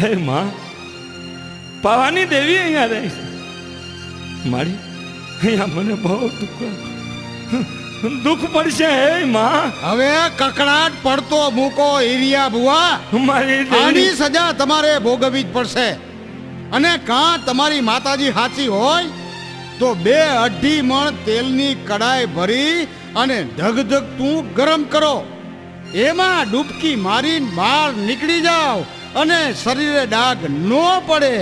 હે માં, પાવાની દેવી અહીંયા રહીશ મારી. અહીંયા મને બહુ દુઃખ પડશે. હે માં, હવે કકડાટ પડતો મૂકો હીરિયા ભુવા. મારી આની દેવી. સજા તમારે ભોગવવી જ પડશે. અને કાં તમારી માતાજી સાચી હોય તો 2-2.5 મણ તેલની કડાઈ ભરી અને ધગધગતું ગરમ કરો. એમાં ડૂબકી મારીને બહાર નીકળી જાઓ અને શરીરે ડાઘ ન પડે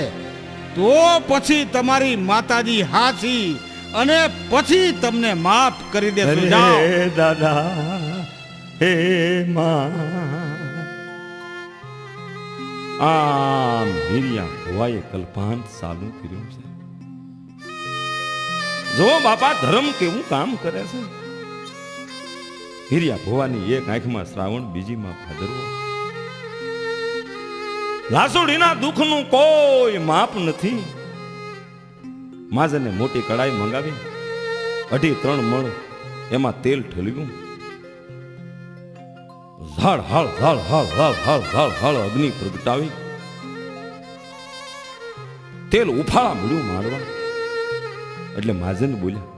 તો પછી તમારી માતાજી હાચી અને પછી તમને માફ કરી દેશું. જાઓ. હે દાદા, હે માં. આમ હીરિયા ભુવાએ કલ્પાંત ચાલુ કર્યું છે. જો બાપા, ધર્મ કેવું કામ કરે છે. હીરિયા ભુવાની એક આંખમાં શ્રાવણ, બીજીમાં ભાદરવો. લાસુડીના દુઃખનું કોઈ માપ નથી. માજને મોટી કડાઈ મંગાવી, 2.5-3 મણ એમાં તેલ ઠલવ્યું. ઝાડ હળ હળ હળ હળ હળ હળ હળ અગ્નિ પ્રગટાવી તેલ ઉફાળા મળ્યું મારવા. એટલે માજન બોલ્યા,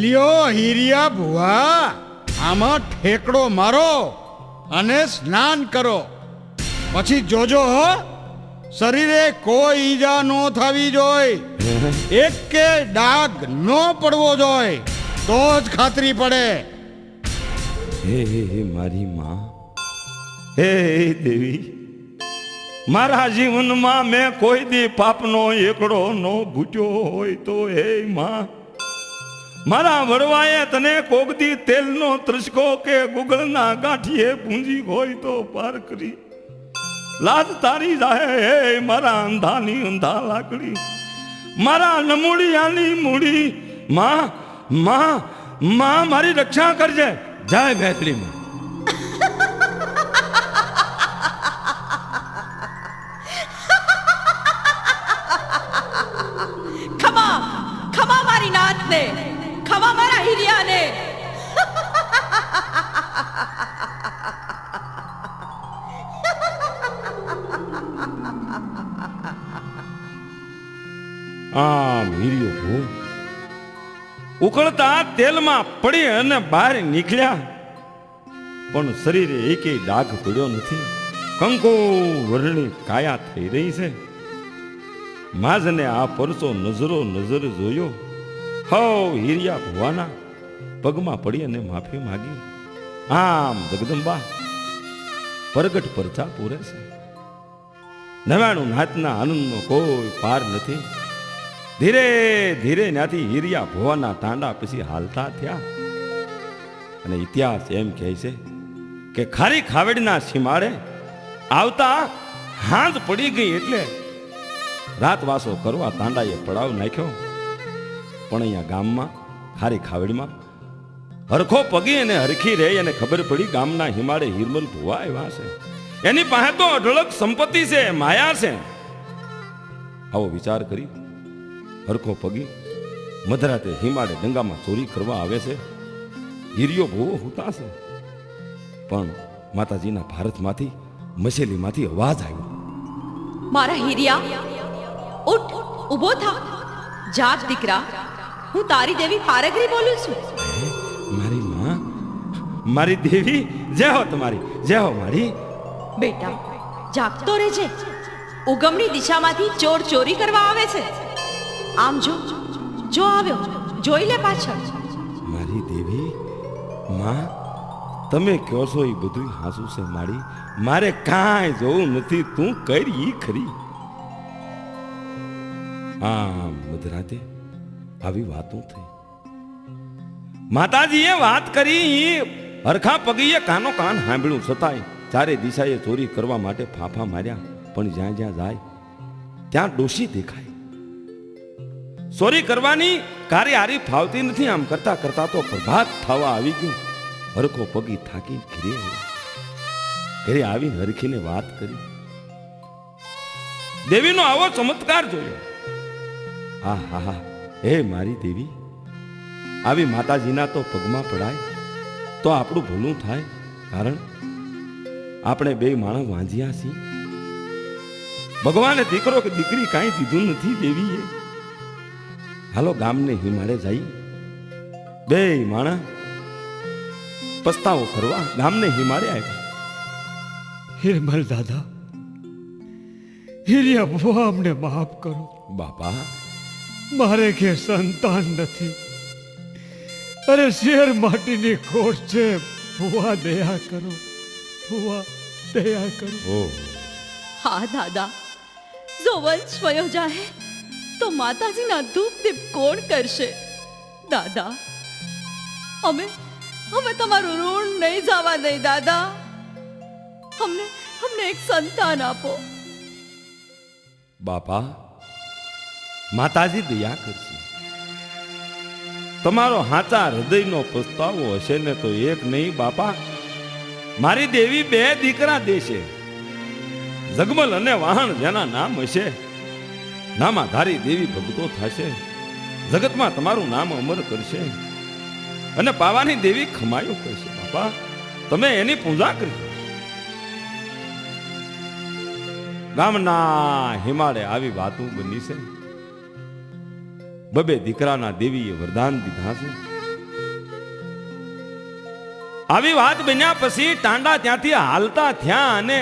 લ્યો હીરિયા ભુવા, આમાં ઠેકડો મારો અને સ્નાન કરો. પછી જોજો હો, શરીરે કોઈ ઈજા ન થવી જોઈએ, એક કે ડાઘ ન પડવો જોઈએ, તો જ ખાતરી પડે. હે મારી માં, હે દેવી, મારા જીવનમાં મેં કોઈ દી પાપનો એકડો નો ભૂટ્યો હોય તો હે માં, મારા વડવાએ તને કોગદી તેલનો ત્રસકો કે ગુગળના ગાંઠીએ પૂંજી હોય તો પાર કરી લાજ તારી જાય. હે મારા અંધાની અંધા લાકડી, મારા નમૂડિયાની મૂડી, માં માં માં મારી રક્ષા કરજે. જય મેલડી માં. ખમા ખમા મારી નાથને, ખમા મારા હિરિયાને. આમ હીરિયો ભો ઉકળતા તેલમાં પડી અને બહાર નીકળ્યા, પણ શરીરે એકેય ડાઘ પડ્યો નથી. કંકો વર્ણી કાયા થઈ રહી છે. માજને આ પરસો નજરો નજર જોયો. હવ હીરિયા ભુવાના પગમાં પડી અને માફી માગી. આમ જગદંબા પ્રગટ પરચા પૂરે છે. 99 નાથના આનંદનો કોઈ પાર નથી. ધીરે ધીરે ત્યાંથી હીરિયા ભુવાના ટાંડા પછી હાલતા થયા. અને ઇતિહાસ એમ કહે છે કે ખારી ખાવેડના સીમાડે આવતા હાંજ પડી ગઈ એટલે રાતવાસો કરવા તાંડાએ પડાવ નાખ્યો. પણ અહીંયા ગામમાં ખારી ખાવેડમાં હરખો પગી અને હરખી રહે અને ખબર પડી ગામના હિમાડે હિરમલ ભુવા આવ્યા છે. એની પાસે તો અઢળક સંપત્તિ છે, માયા છે. આવો વિચાર કરી હરખો પગી મધરાતે હિમાડે ડંગામાં ચોરી કરવા આવે છે. હીરિયો ભુવો હુતા છે, પણ માતાજીના ભારતમાંથી મસેલીમાંથી અવાજ આવ્યો. મારા હિરિયા, ઉઠ, ઊભો થા. જાગ દીકરા, હું તારી દેવી પારગરી બોલું છું. મારી માં, મારી દેવી, જય હો તમારી, જય હો મારી. બેટા જાગતો રહેજે. ઉગમણી દિશામાંથી ચોર ચોરી કરવા આવે છે. આમ જો, જો આવ્યો, જોઈ લે પાછળ. મારી દેવી, માં તમે કહો છો એ બધું હાસું છે મારી. મારે કાંઈ જોવું નથી, તું કરી ઈ ખરી. આમ મધરાતે આવી વાતો થઈ. માતાજીએ વાત કરી, હરખા પગીએ કાનો કાન સાંભળ્યું, છતાંય ચારે દિશાએ ચોરી કરવા માટે ફાફા માર્યા. પણ જ્યાં જ્યાં જાય ત્યાં ડોશી દેખાય. ચોરી કરવાની કાર્યહારી ફાવતી નથી. આમ કરતા કરતા તો પ્રભાત થવા આવી ગયું. હરખો પગી થાકી ઘરે આવ્યો. ઘરે આવીને હરખીને વાત કરી. દેવીનો આવો ચમત્કાર જોયો. હા હા હા, હે મારી દેવી, આવી માતાજીના તો પગમાં પડાય તો આપણું ભલું થાય. કારણ આપણે બે માણસ વાંજ્યા છીએ. ભગવાને દીકરો કે દીકરી કાંઈ દીધું નથી દેવીએ. હાલો ગામને હિમાડે જઈ બે માણસ પસ્તાવો કરવા ગામને હિમાડે આવ્યા. હિરમલ દાદા, હિરિયા ભુવા, અમને માફ કરો. બાપા, મારે કે સંતાન નથી. અરે શેર માટીની ખોટ છે. ભુવા દયા કરો, ભુવા દયા કરો. ઓ હા દાદા, જો વંશ વયો જાય તો માતાજીના ધૂપ દીપ કોણ કરશે? દાદા, અમે તમારું ઋણ નહીં જવા દઈ. દાદા, અમને એક સંતાન આપો. બાપા, માતાજી દયા કરશે. તમારો હાચા હૃદયનો પસ્તાવો હશે ને તો એક નહીં બાપા, મારી દેવી બે દીકરા દેશે. જગમલ અને વાહણ જેના નામ હશે, નામાધારી દેવી ભક્તો થશે. જગતમાં તમારું નામ અમર કરશે અને પાવાની દેવી ખમાયો કરશે. બાપા, તમે એની પૂજા કરજો. ગામના હિમાડે આવી વાતો બની છે. બબે દીકરાના દેવીએ વરદાન દીધા છે. આવી વાત બન્યા પછી ટાંડા ત્યાંથી હાલતા થયા અને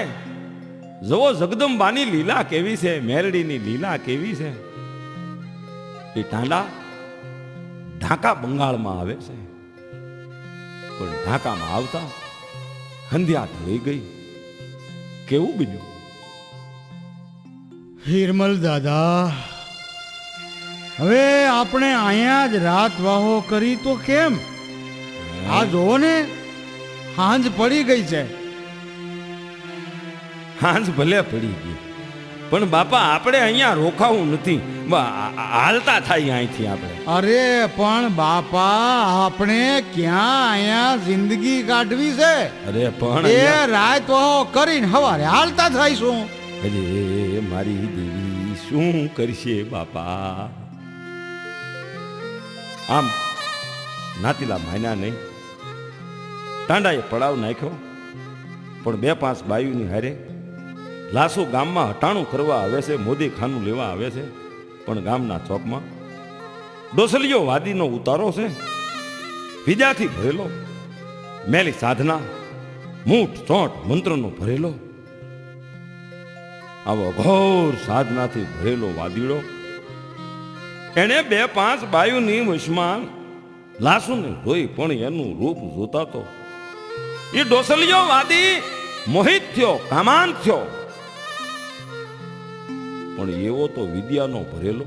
જુઓ જગદંબાની લીલા કેવી છે, મેરડીની લીલા કેવી છે. એ ટાંડા ઢાકા બંગાળમાં આવે છે, પણ ઢાકામાં આવતા હંધ્યા ઢળી ગઈ. કેવું બન્યું? હિરમલ દાદા, હવે આપણે અહીંયા જ રાત વાહો કરી તો કેમ? આ જોવો ને, હાંજ પડી ગઈ છે. હાંજ ભલે પડી ગઈ, પણ બાપા આપણે અહીંયા રોકાવું નથી, હાલતા થાય અહીંથી આપણે. અરે પણ બાપા આપણે ક્યાં અહીંયા જિંદગી કાઢવી છે? અરે પણ એ અહીંયા- રાત વહો કરીને હવારે હાલતા થાઈશું. અરે મારી દેવી શું કરશે બાપા? આમ નાતીલા માન્યા નહીં. ટાંડાએ પડાવ નાખ્યો, પણ 2-5 બાયુની હારે લાસુ ગામમાં હટાણું કરવા આવે છે, મોદી ખાનું લેવા આવે છે. પણ ગામના ચોકમાં ડોસલીઓ વાદીનો ઉતારો છે, વિદ્યાથી ભરેલો, મેલી સાધના, મૂઠ ચોંટ મંત્રનો ભરેલો, આવો ઘોર સાધનાથી ભરેલો વાદીડો. એને 2-5 બાયુની વશમાં લાસુને જોઈ, પણ એનું રૂપ જોતા તો એ ડોસલીઓ વાદી મોહિત થયો, કામાન થયો. પણ એવો તો વિદ્યાનો ભરેલો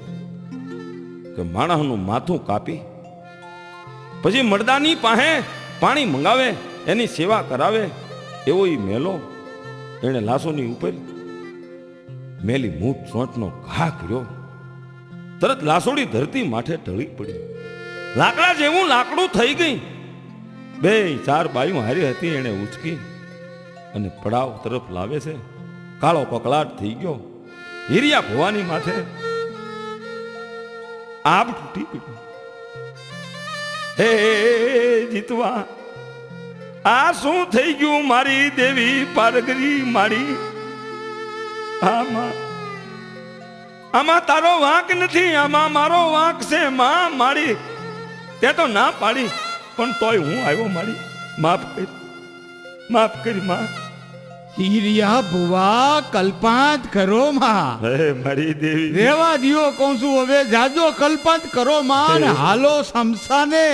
કે માણસનું માથું કાપી પછી મરદાની પાસે પાણી મંગાવે, એની સેવા કરાવે, એવો ઈ મેલો. એને લાસોની ઉપર મેલી મૂઠ સોંટનો ઘા કર્યો. તરત લાસોડી ધરતી માથે ઢળી પડી, લાકડા જેવું લાકડું થઈ ગઈ. 2-4 બાયું હારી હતી, એને ઉચકી અને પડાવ તરફ લાવે છે. કાળો કકળાટ થઈ ગયો. હિરિયા ભવાની માથે આબ તૂટી પડ્યું. હે જીતવા, આ શું થઈ ગયું મારી દેવી પારગરી માડી? આમાં તારો વાંક નથી, આમાં મારો વાંક છે માં માડી. તે તો ના પાડી, પણ તોય હું આવ્યો માડી. માફ કરી માં. હીરિયા ભુવા કલ્પાંત કરો માં. હે મારી દેવી, રેવા દિયો કહું છું, હવે જાજો કલ્પાંત કરો માં ને હાલો સમસાને.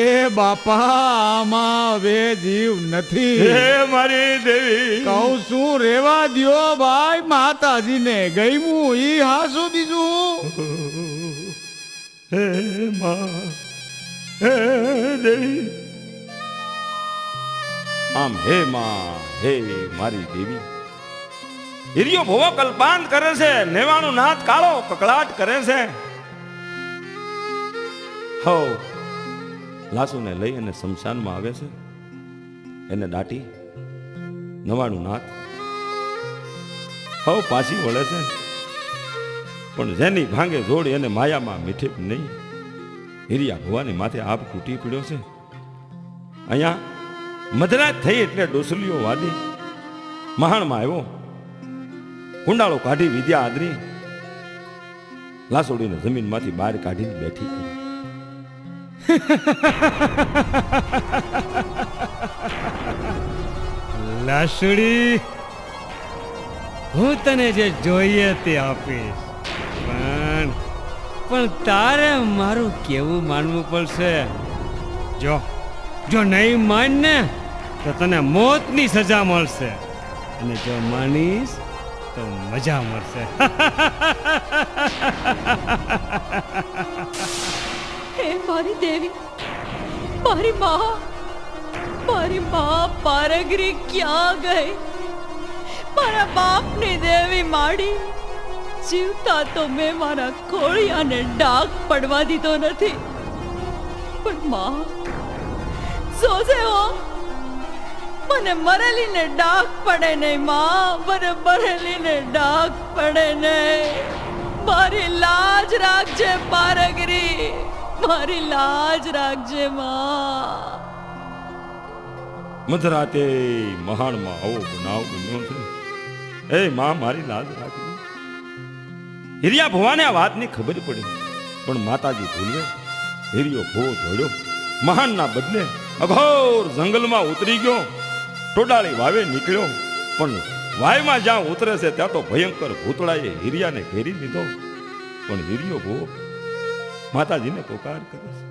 એ બાપા આમાં હવે જીવ નથી. હે મારી દેવી, કહું છું રેવા દિયો ભાઈ, માતાજીને ગઈમું ઈ હાસુ બીજું. હે માં, હે દેવી. આમ હે માં, હે મારી દેવી. હિરિયો ભોવો કલ્પાંત કરે છે, નેવાનું નાથ કાળો કકળાટ કરે છે. હો લાસુને લઈ અને શમશાનમાં આવે છે. એને દાટી નવાનું નાથ હો પાછી વળે છે. પણ જેની ભાંગે જોડ એને માયામાં મીઠે નહીં. હિરિયા ભવાની માથે આપ તૂટી પડ્યો છે. અહીંયા મધરાત થઈ એટલે ડોસલીઓ વાદી મહાણમાં આવ્યો. કુંડાળો કાઢી વિદ્યા આદરી લાસોડીને જમીનમાંથી બહાર કાઢીને બેઠી કરી. લાસુડી, હું તને જે જોઈએ તે આપીશ, પણ તારે મારું કેવું માનવું પડશે. જો નહીં માન ને તો તને મોતની સજા મળશે, અને જો માનીશ તો મજા મળશે. હે મારી દેવી, મારી માં પારગરી ક્યાં ગઈ? મારા બાપની દેવી માડી જીવતા તો મેં મારા ખોળિયાને ડાઘ પડવા દીધો નથી, પણ માં જોજે હો, મને મરેલીને ડાઘ પડે નહીં માં, મને મરેલીને ડાઘ પડે નહીં. મારી લાજ રાખજે પારગરી, મારી લાજ રાખજે માં. મધરાતે મહાણમાં આવો બનાવ બન્યો છે. એ માં મારી લાજ રાખી. હિરિયા ભવાને આ વાતની ખબર પડી, પણ માતાજી ભૂલે. હિરિયો ભો ધોડ્યો, મહાણના બદલે અઘોર જંગલમાં ઉતરી ગયો. ટોડાળી વાવે નીકળ્યો, પણ વાયમાં જ્યાં ઉતરે છે ત્યાં તો ભયંકર ભૂતળાએ હિરિયાને ઘેરી લીધો. પણ હિરિયો ભો માતાજીને પોકાર કરે છે.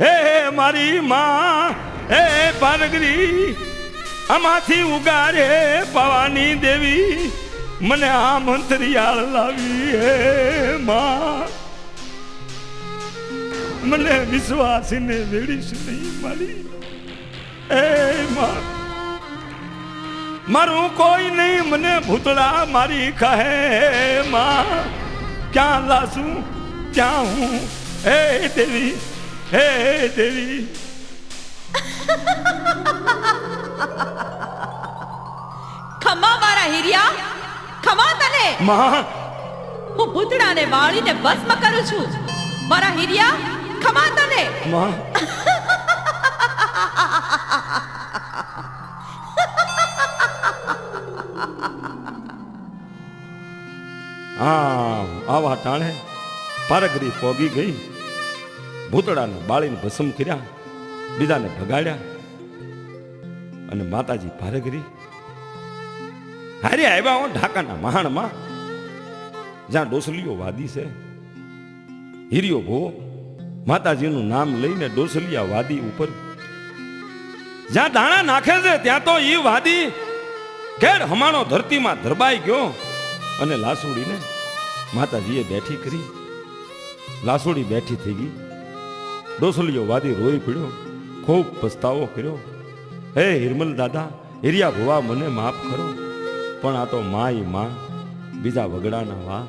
હે મારી માં, હે પારગરી, આમાંથી ઉગારે ભવાની દેવી, મને આ મંત્રિયાળ લાવી. હે માં, મને વિશ્વાસીને વેડીશ નહીં મારી. એ માં, મારું કોઈ નહીં મને ભૂતળા મારી કહે માં ક્યાં લાસું ક્યાં હું હે દેવી હે દેવી. ખમા મારા હીરિયા, ખમા તને. માં હું ભૂતડાને વાળીને ભસ્મ કરું છું. મારા હીરિયા, ખમા તને. માં આવા ટાણે પારગરી પોગી ગઈ. ભૂતડાને બાળીને ભસ્મ કર્યા, બીજાને ભગાડ્યા. અને માતાજી પારગરી હારે આવ્યા હો ઢાકાના મહાણમાં, જ્યાં ડોસલીઓ વાદી છે. હીરિયો ભો માતાજીનું નામ લઈને ડોસલિયા વાદી ઉપર જ્યાં દાણા નાખે છે ત્યાં તો ઈ વાદી કેડ હમાણો ધરતીમાં ધરબાઈ ગયો. અને લાસુડીને માતાજીએ બેઠી કરી. લાસુડી બેઠી થઈ ગઈ. ડોસલિયો વાદી રોઈ પડ્યો, ખૂબ પસ્તાવો કર્યો. હે હિરમલ દાદા, હિરિયા ભુવા મને માફ કરો, પણ આ તો માય માં બીજા વગડાના વા.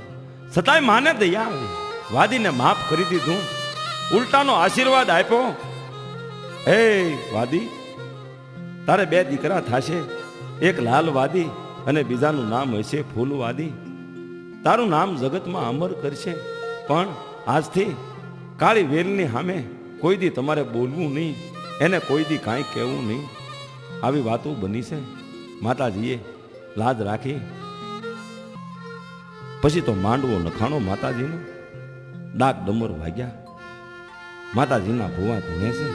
છતાંય માને દયા આવી, વાદીને માફ કરી દીધું, ઉલટાનો આશીર્વાદ આપ્યો. હે વાદી, તારે 2 દીકરા થશે, એક લાલ વાદી અને બીજાનું નામ હશે ફૂલવાદી. તારું નામ જગતમાં અમર કરશે, પણ આજથી કાળી વેલની સામે કોઈ દી તમારે બોલવું નહીં, એને કોઈ દી કાંઈ કહેવું નહીં. આવી વાતો બની છે. માતાજીએ લાજ રાખી. પછી તો માંડવો નખાણો માતાજીનો, ડાક ડમર વાગ્યા. માતાજીના ભુવા ધૂણે છે.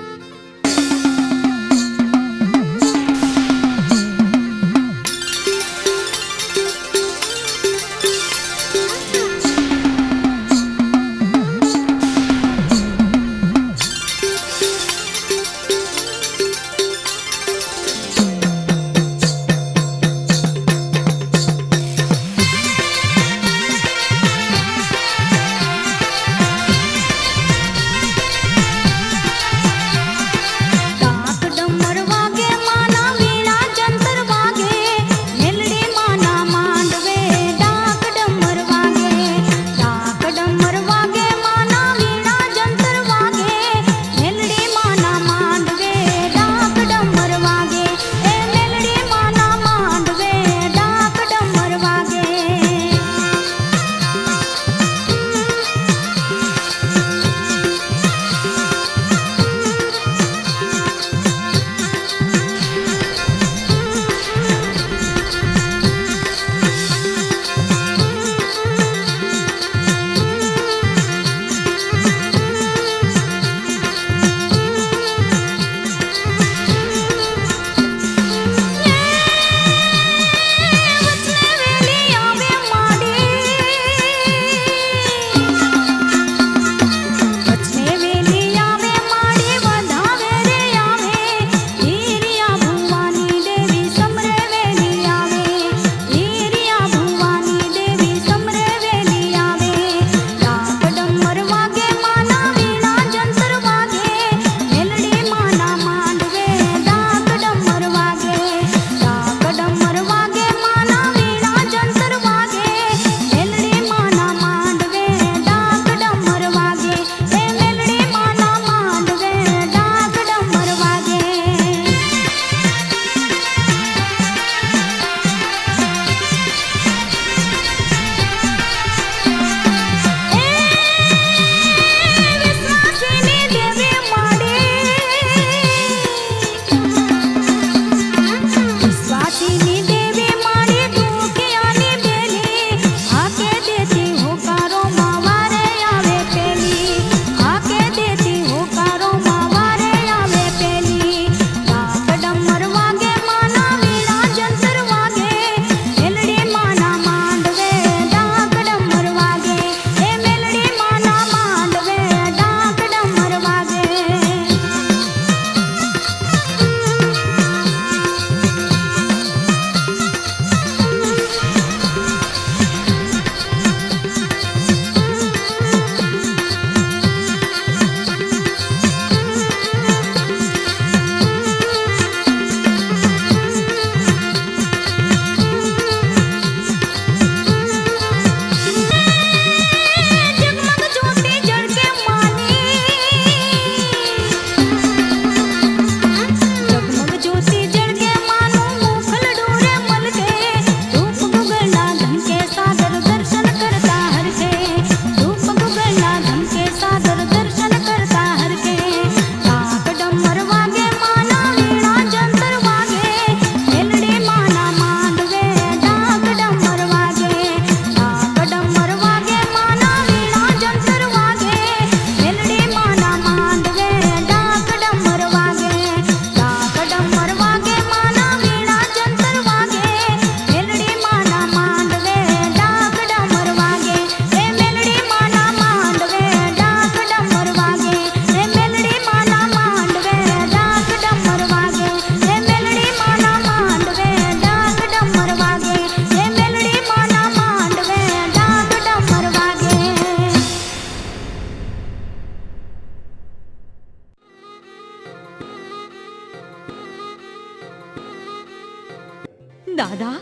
દાદા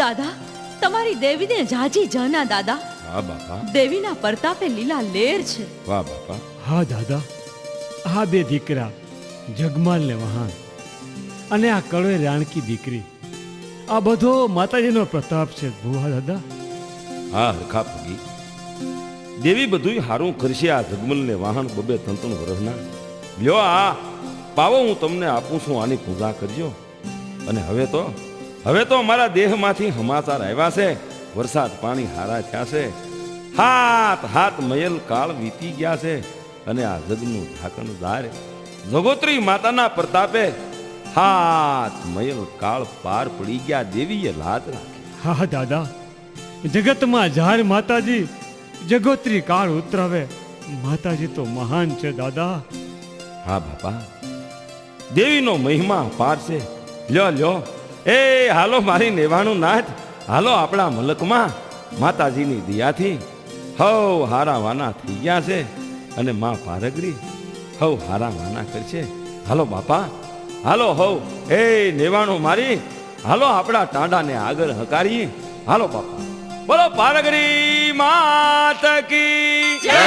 દાદા તમારી દેવીને જાજી જના દાદા. હા બાપા, દેવીના પ્રતાપે લીલા લેર છે. વાહ બાપા. હા દાદા, આ બે દીકરા જગમાલ ને વહાણ અને આ કળવે રાણકી દીકરી, આ બધો માતાજીનો પ્રતાપ છે ભુવા દાદા. હા હરખા પગી, દેવી બધુંય હારું કરશે આ જગમલ ને વાહન બબે તંતણ વરસના. લ્યો આ પાવો હું તમને આપું છું, આની પૂજા કરજો. અને હવે તો મારા દેહમાંથી સમાચાર આવ્યા છે, વરસાદ પાણી હારા થયા છે, હાથ મયલ કાળ વીતી ગયા છે, અને આ જગનું ઢાંકણ ધાર જગોત્રી માતાના પ્રતાપે હાથ મયલ કાળ પાર પડી ગયા. દેવીએ લાજ રાખી. હા દાદા, જગતમાં જાર માતાજી જગોત્રી કાળ ઉતરાવે, માતાજી તો મહાન છે દાદા. હા બાપા, દેવીનો મહિમા પાર છે. લ્યો એ હાલો મારી નેવાણું નાથ, હાલો આપણા મલકમાં માતાજીની દયાથી હવ હારા વાના થઈ ગયા છે, અને માં પારગરી હવ હારા વાના કરશે. હાલો બાપા, હાલો હવ એ નેવાણું મારી, હાલો આપણા ટાંડાને આગળ હકારી. હાલો બાપા, બોલો પારગરી માત કી જય.